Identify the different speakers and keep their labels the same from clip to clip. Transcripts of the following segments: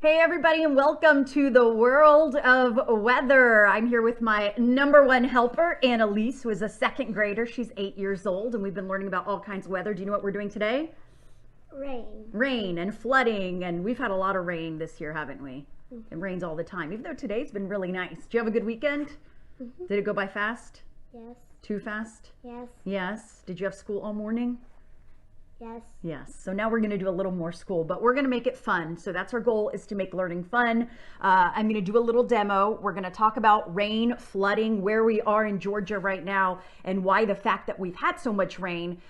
Speaker 1: Hey everybody, and welcome to the world of weather. I'm here with my number one helper, Annalise, who is a second grader. She's 8 years old, and we've been learning about all kinds of weather. Do you know what we're doing today?
Speaker 2: Rain.
Speaker 1: Rain and flooding, and we've had a lot of rain this year, haven't we? It rains all the time, even though today's been really nice. Did you have a good weekend? Did it go by fast?
Speaker 2: Yes.
Speaker 1: Too fast?
Speaker 2: Yes.
Speaker 1: Yes. Did you have school all morning?
Speaker 2: Yes.
Speaker 1: Yes. So now we're going to do a little more school, but we're going to make it fun. So that's our goal, is to make learning fun. I'm going to do a little demo. We're going to talk about rain, flooding, where we are in Georgia right now, and why the fact that we've had so much rain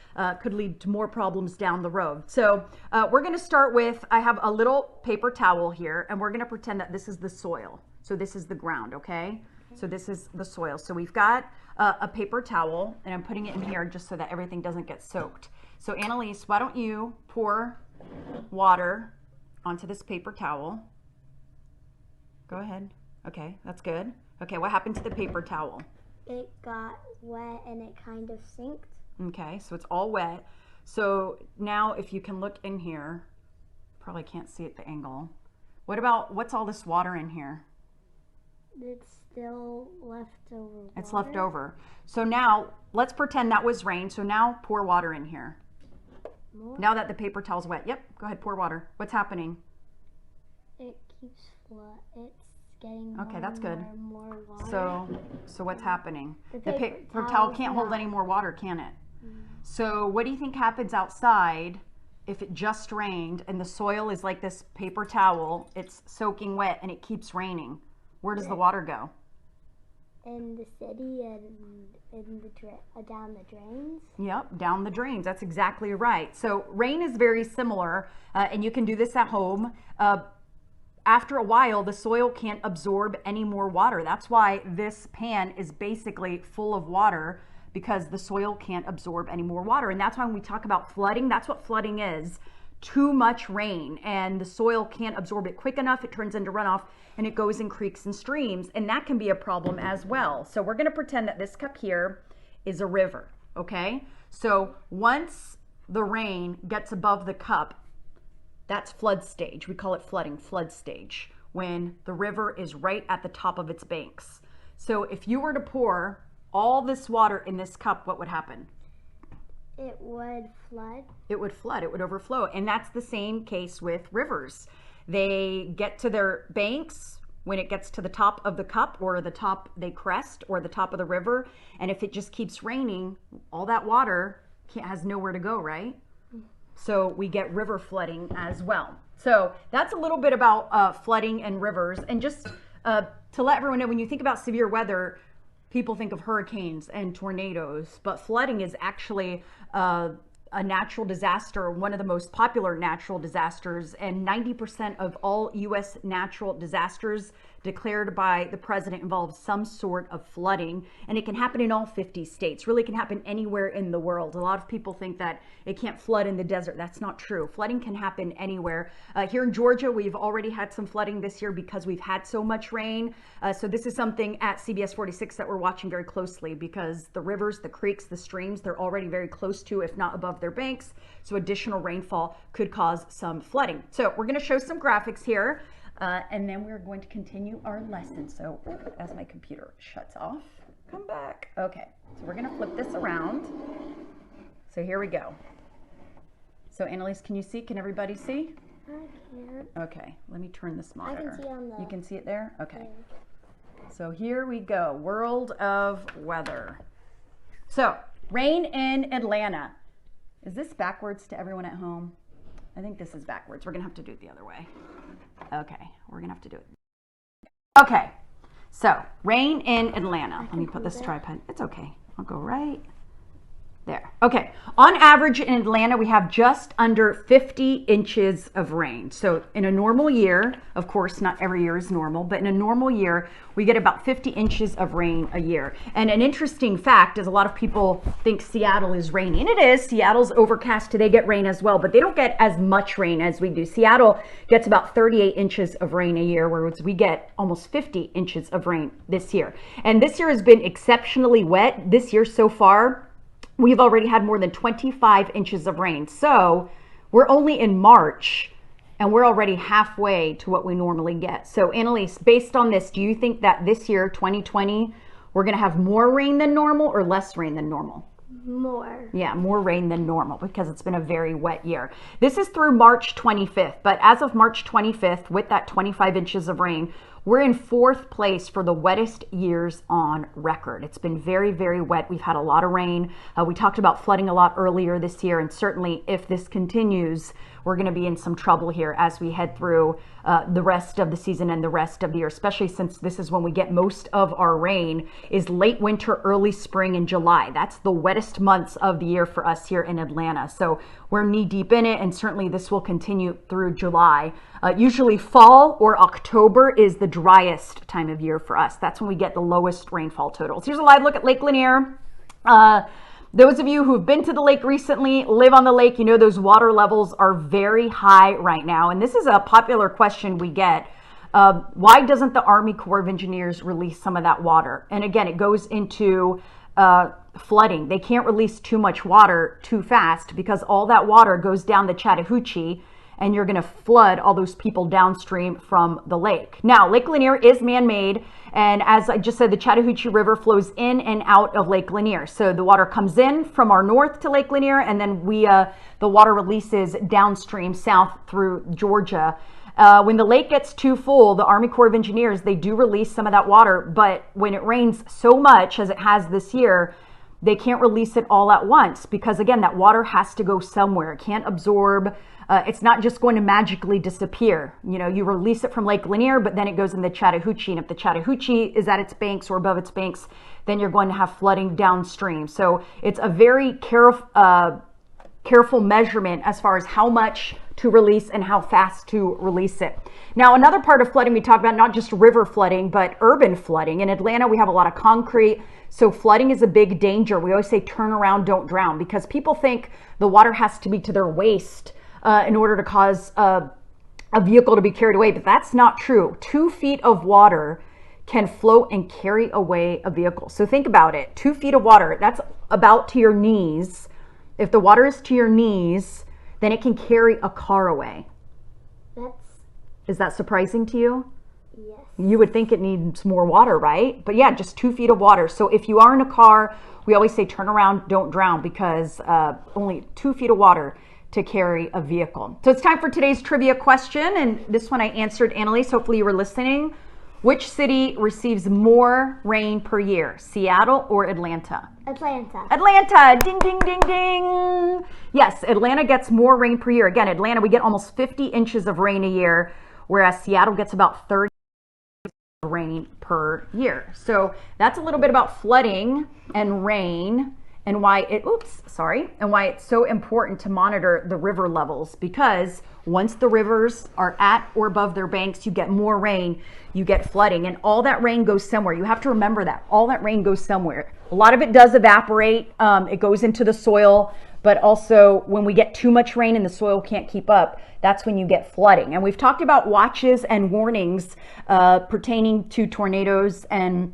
Speaker 1: could lead to more problems down the road. So we're going to start with, I have a little paper towel here, and we're going to pretend that this is the soil. So this is the ground, okay? So this is the soil. So we've got a paper towel, and I'm putting it in here just so that everything doesn't get soaked. So Annalise, why don't you pour water onto this paper towel? Go ahead. Okay, that's good. Okay, what happened to the paper towel?
Speaker 2: It got wet and it kind of sinked.
Speaker 1: Okay, so it's all wet. So now if you can look in here, probably can't see at the angle. What's all this water in here?
Speaker 2: It's still left over water.
Speaker 1: It's left over. So now let's pretend that was rain. So now pour water in here.
Speaker 2: More?
Speaker 1: Now that the paper towel's wet. Yep, go ahead, pour water. What's happening?
Speaker 2: It keeps it's getting
Speaker 1: Okay, that's good.
Speaker 2: more water.
Speaker 1: So what's happening?
Speaker 2: The
Speaker 1: The
Speaker 2: paper
Speaker 1: paper towel
Speaker 2: towel's
Speaker 1: can't hold
Speaker 2: not-
Speaker 1: any more water, can it? So what do you think happens outside if it just rained and the soil is like this paper towel, it's soaking wet and it keeps raining? Where does the water go?
Speaker 2: In the city and in the down the drains.
Speaker 1: Yep, down the drains. That's exactly right. So rain is very similar, and you can do this at home. After a while, the soil can't absorb any more water. That's why this pan is basically full of water, because the soil can't absorb any more water. And that's why when we talk about flooding, that's what flooding is. Too much rain and the soil can't absorb it quick enough, it turns into runoff and it goes in creeks and streams, and that can be a problem as well. So we're going to pretend that this cup here is a river, okay? So once the rain gets above the cup, that's flood stage. We call it flooding, flood stage, when the river is right at the top of its banks. So if you were to pour all this water in this cup, what would happen?
Speaker 2: It would flood.
Speaker 1: It would flood, it would overflow. And that's the same case with rivers. They get to their banks when it gets to the top of the cup, or the top they crest, or the top of the river. And if it just keeps raining, all that water has nowhere to go, right? So we get river flooding as well. So that's a little bit about flooding and rivers. And just to let everyone know, when you think about severe weather, people think of hurricanes and tornadoes, but flooding is actually a natural disaster, one of the most popular natural disasters, and 90% of all U.S. natural disasters declared by the president involve some sort of flooding, and it can happen in all 50 states. Really can happen anywhere in the world. A lot of people think that it can't flood in the desert. That's not true. Flooding can happen anywhere. Here in Georgia, we've already had some flooding this year because we've had so much rain. So this is something at CBS 46 that we're watching very closely, because the rivers, the creeks, the streams, they're already very close to, if not above their banks. So additional rainfall could cause some flooding. So we're going to show some graphics here. And then we're going to continue our lesson. So as my computer shuts off, come back. Okay, so we're gonna flip this around. So here we go. So Annalise, can you see? Can everybody see?
Speaker 2: I can't.
Speaker 1: Okay, let me turn this monitor.
Speaker 2: I can see on the...
Speaker 1: You can see it there? Okay.
Speaker 2: Yeah.
Speaker 1: So here we go, world of weather. So rain in Atlanta. Is this backwards to everyone at home? I think this is backwards. We're gonna have to do it the other way. Okay, we're gonna have to do it. Okay, so rain in Atlanta. Let me put this tripod. It's okay. I'll go right there. Okay, on average in Atlanta, we have just under 50 inches of rain. So in a normal year, of course, not every year is normal, but in a normal year, we get about 50 inches of rain a year. And an interesting fact is a lot of people think Seattle is rainy, and it is. Seattle's overcast, they get rain as well, but they don't get as much rain as we do. Seattle gets about 38 inches of rain a year, whereas we get almost 50 inches of rain this year. And this year has been exceptionally wet. This year so far, we've already had more than 25 inches of rain. So we're only in March and we're already halfway to what we normally get. So Annalise, based on this, do you think that this year, 2020, we're going to have more rain than normal or less rain than normal?
Speaker 2: More.
Speaker 1: Yeah, more rain than normal because it's been a very wet year. This is through March 25th, but as of March 25th, with that 25 inches of rain, we're in 4th place for the wettest years on record. It's been very, very wet. We've had a lot of rain. We talked about flooding a lot earlier this year, and certainly if this continues, we're going to be in some trouble here as we head through the rest of the season and the rest of the year, especially since this is when we get most of our rain, is late winter, early spring, and July. That's the wettest months of the year for us here in Atlanta. So we're knee deep in it, and certainly this will continue through July. Usually fall or October is the driest time of year for us. That's when we get the lowest rainfall totals. Here's a live look at Lake Lanier. Those of you who've been to the lake recently, live on the lake, you know those water levels are very high right now. And this is a popular question we get. Why doesn't the Army Corps of Engineers release some of that water? And again, it goes into flooding. They can't release too much water too fast because all that water goes down the Chattahoochee, and you're going to flood all those people downstream from the lake. Now, Lake Lanier is man-made, and as I just said, the Chattahoochee River flows in and out of Lake Lanier. So the water comes in from our north to Lake Lanier, and then the water releases downstream south through Georgia. When the lake gets too full, the Army Corps of Engineers, they do release some of that water, but when it rains so much as it has this year, they can't release it all at once because, again, that water has to go somewhere. It can't absorb. It's not just going to magically disappear. You know, you release it from Lake Lanier, but then it goes in the Chattahoochee. And if the Chattahoochee is at its banks or above its banks, then you're going to have flooding downstream. So it's a very careful measurement as far as how much to release and how fast to release it. Now, another part of flooding we talk about, not just river flooding, but urban flooding. In Atlanta, we have a lot of concrete. So flooding is a big danger. We always say turn around, don't drown, because people think the water has to be to their waist in order to cause a vehicle to be carried away, but that's not true. 2 feet of water can float and carry away a vehicle. So think about it. 2 feet of water, that's about to your knees. If the water is to your knees, then it can carry a car away. Is that surprising to you?
Speaker 2: Yes.
Speaker 1: You would think it needs more water, right? But yeah, just 2 feet of water. So if you are in a car, we always say turn around, don't drown, because only 2 feet of water to carry a vehicle. So it's time for today's trivia question, and this one I answered, Annalise. Hopefully you were listening. Which city receives more rain per year, Seattle or Atlanta?
Speaker 2: Atlanta.
Speaker 1: Atlanta, ding, ding, ding, ding. Yes, Atlanta gets more rain per year. Again, Atlanta, we get almost 50 inches of rain a year, whereas Seattle gets about 30 of rain per year. So that's a little bit about flooding and rain and why it's so important to monitor the river levels, because once the rivers are at or above their banks, you get more rain, you get flooding, and all that rain goes somewhere. You have to remember that. All that rain goes somewhere. A lot of it does evaporate. It goes into the soil, but also when we get too much rain and the soil can't keep up, that's when you get flooding. And we've talked about watches and warnings pertaining to tornadoes and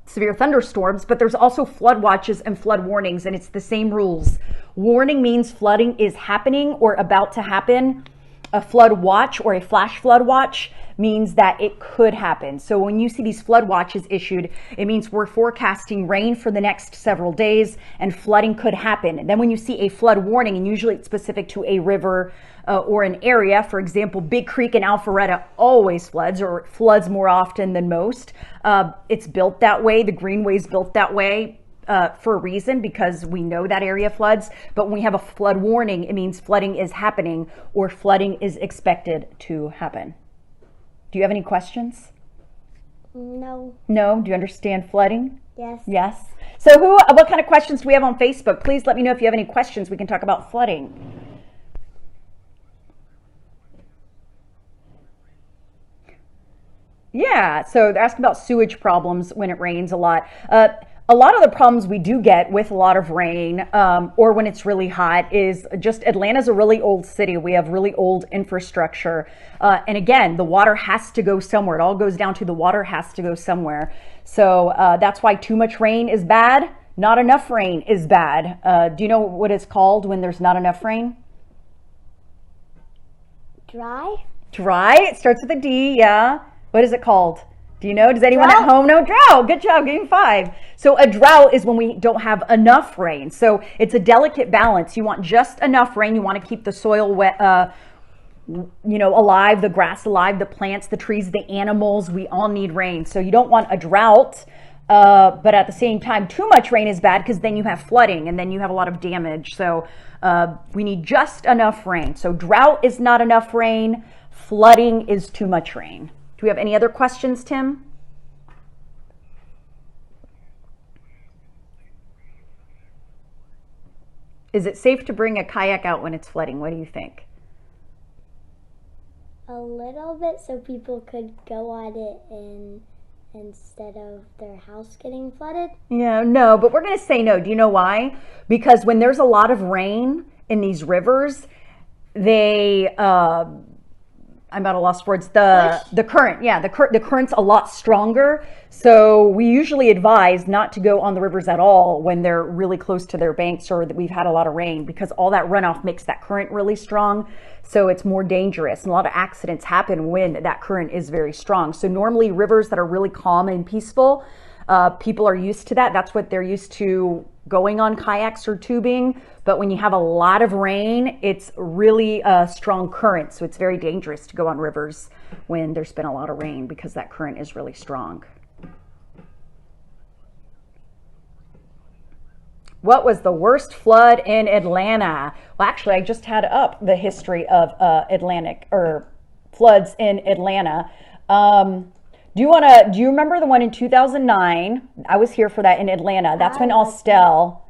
Speaker 1: severe thunderstorms, but there's also flood watches and flood warnings, and it's the same rules. Warning means flooding is happening or about to happen. A flood watch or a flash flood watch means that it could happen. So when you see these flood watches issued, it means we're forecasting rain for the next several days and flooding could happen. And then when you see a flood warning, and usually it's specific to a river or an area, for example, Big Creek in Alpharetta always floods, or it floods more often than most. It's built that way. The Greenway's built that way for a reason, because we know that area floods. But when we have a flood warning, it means flooding is happening or flooding is expected to happen. Do you have any questions?
Speaker 2: No.
Speaker 1: No? Do you understand flooding?
Speaker 2: Yes.
Speaker 1: Yes. So what kind of questions do we have on Facebook? Please let me know if you have any questions. We can talk about flooding. Yeah, so they're asking about sewage problems when it rains a lot. A lot of the problems we do get with a lot of rain or when it's really hot is just Atlanta's a really old city. We have really old infrastructure. And again, the water has to go somewhere. It all goes down to the water has to go somewhere. So that's why too much rain is bad. Not enough rain is bad. Do you know what it's called when there's not enough rain?
Speaker 2: Dry?
Speaker 1: Dry. It starts with a D, yeah. What is it called? Do you know? Does anyone
Speaker 2: Drought.
Speaker 1: at home know? Drought. Good job, game 5. So a drought is when we don't have enough rain. So it's a delicate balance. You want just enough rain. You want to keep the soil wet, alive, the grass alive, the plants, the trees, the animals. We all need rain. So you don't want a drought. But at the same time, too much rain is bad because then you have flooding and then you have a lot of damage. So we need just enough rain. So drought is not enough rain. Flooding is too much rain. Do we have any other questions, Tim? Is it safe to bring a kayak out when it's flooding? What do you think?
Speaker 2: A little bit so people could go on it instead of their house getting flooded.
Speaker 1: Yeah, no, but we're going to say no. Do you know why? Because when there's a lot of rain in these rivers, they I'm at a loss for words. The current, yeah, the current's a lot stronger. So we usually advise not to go on the rivers at all when they're really close to their banks or that we've had a lot of rain, because all that runoff makes that current really strong. So it's more dangerous, and a lot of accidents happen when that current is very strong. So normally rivers that are really calm and peaceful, people are used to that. That's what they're used to going on kayaks or tubing. But when you have a lot of rain, it's really a strong current. So it's very dangerous to go on rivers when there's been a lot of rain because that current is really strong. What was the worst flood in Atlanta? Well, actually, I just had up the history of Atlantic or floods in Atlanta. Do you remember the one in 2009? I was here for that in Atlanta. That's when Austell,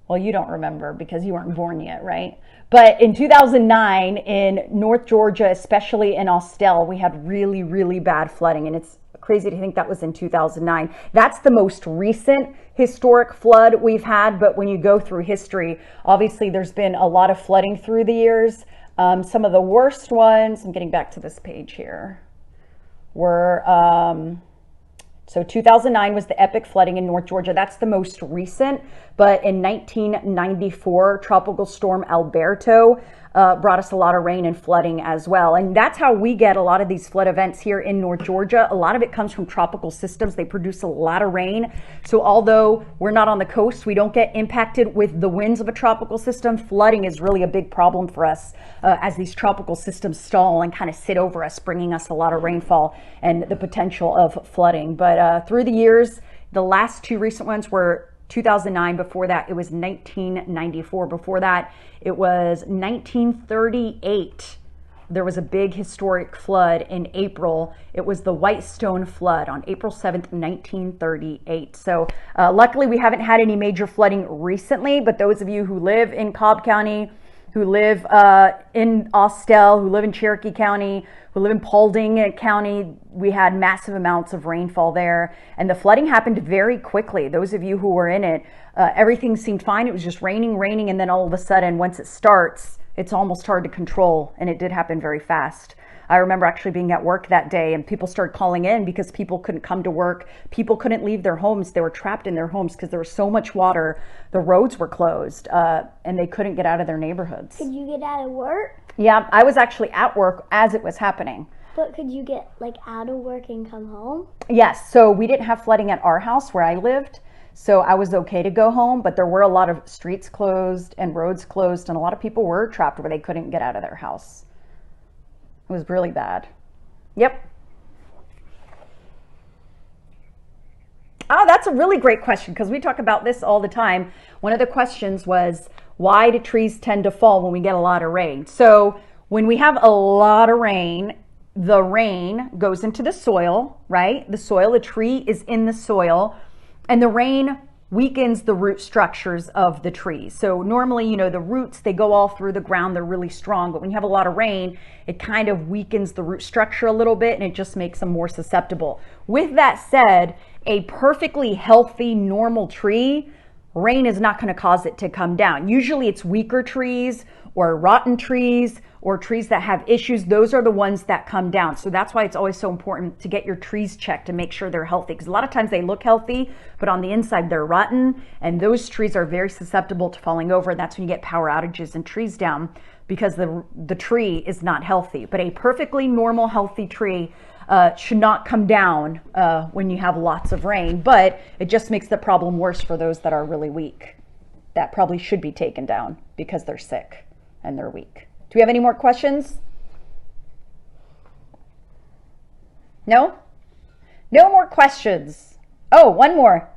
Speaker 1: well, you don't remember because you weren't born yet, right? But in 2009 in North Georgia, especially in Austell, we had really, really bad flooding. And it's crazy to think that was in 2009. That's the most recent historic flood we've had. But when you go through history, obviously there's been a lot of flooding through the years. Some of the worst ones, I'm getting back to this page here, were, so 2009 was the epic flooding in North Georgia. That's the most recent. But in 1994, Tropical Storm Alberto brought us a lot of rain and flooding as well. And that's how we get a lot of these flood events here in North Georgia. A lot of it comes from tropical systems. They produce a lot of rain. So although we're not on the coast, we don't get impacted with the winds of a tropical system. Flooding is really a big problem for us as these tropical systems stall and kind of sit over us, bringing us a lot of rainfall and the potential of flooding. But through the years, the last two recent ones were 2009. Before that, it was 1994. Before that, it was 1938. There was a big historic flood in April. It was the Whitestone flood on April 7th, 1938. So luckily we haven't had any major flooding recently, but those of you who live in Cobb County, who live in Austell, who live in Cherokee County, who live in Paulding County, we had massive amounts of rainfall there. And the flooding happened very quickly. Those of you who were in it, everything seemed fine. It was just raining, and then all of a sudden, once it starts, it's almost hard to control. And it did happen very fast. I remember actually being at work that day and people started calling in because people couldn't come to work. People couldn't leave their homes. They were trapped in their homes because there was so much water. The roads were closed and they couldn't get out of their neighborhoods.
Speaker 2: Could you get out of work?
Speaker 1: Yeah, I was actually at work as it was happening.
Speaker 2: But could you get out of work and come home?
Speaker 1: Yes, so we didn't have flooding at our house where I lived. So I was okay to go home, but there were a lot of streets closed and roads closed and a lot of people were trapped where they couldn't get out of their house. It was really bad. Yep. Oh, that's a really great question because we talk about this all the time. One of the questions was, why do trees tend to fall when we get a lot of rain? So when we have a lot of rain, the rain goes into the soil, right? The soil, the tree is in the soil, and the rain weakens the root structures of the trees. So normally, the roots, they go all through the ground, they're really strong, but when you have a lot of rain, it kind of weakens the root structure a little bit and it just makes them more susceptible. With that said, a perfectly healthy, normal tree, rain is not going to cause it to come down. Usually it's weaker trees or rotten trees or trees that have issues, those are the ones that come down. So that's why it's always so important to get your trees checked and make sure they're healthy, because a lot of times they look healthy, but on the inside they're rotten, and those trees are very susceptible to falling over. And that's when you get power outages and trees down, because the tree is not healthy. But a perfectly normal, healthy tree should not come down when you have lots of rain, but it just makes the problem worse for those that are really weak. That probably should be taken down because they're sick and they're weak. Do we have any more questions? No? No more questions. Oh, one more.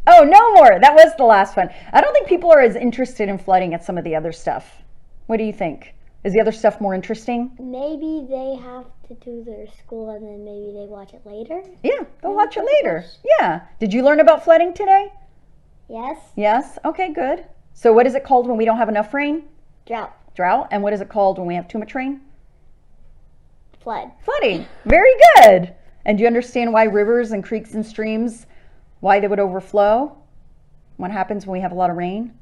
Speaker 1: Oh, no more. That was the last one. I don't think people are as interested in flooding as some of the other stuff. What do you think? Is the other stuff more interesting?
Speaker 2: Maybe they have to do their school and then maybe they watch it later.
Speaker 1: Yeah, they'll watch it later. Yeah. Did you learn about flooding today?
Speaker 2: Yes.
Speaker 1: Yes? Okay, good. So what is it called when we don't have enough rain?
Speaker 2: Drought.
Speaker 1: Drought. And what is it called when we have too much rain?
Speaker 2: Flood.
Speaker 1: Flooding. Very good. And do you understand why rivers and creeks and streams, why they would overflow? What happens when we have a lot of rain?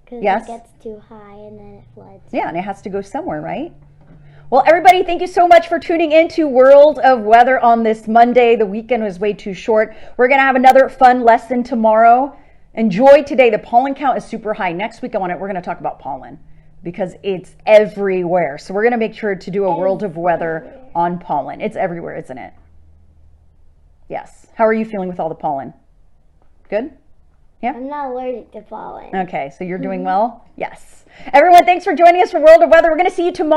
Speaker 2: Because
Speaker 1: Yes.
Speaker 2: it gets too high and then it floods.
Speaker 1: Yeah, and it has to go somewhere, right? Well, everybody, thank you so much for tuning in to World of Weather on this Monday. The weekend was way too short. We're going to have another fun lesson tomorrow. Enjoy today. The pollen count is super high. Next week we're going to talk about pollen because it's everywhere. So we're going to make sure to do a World of Weather on pollen. It's everywhere, isn't it? Yes. How are you feeling with all the pollen? Good? Yeah?
Speaker 2: I'm not allergic to pollen.
Speaker 1: Okay, so you're doing well? Yes. Everyone, thanks for joining us for World of Weather. We're going to see you tomorrow.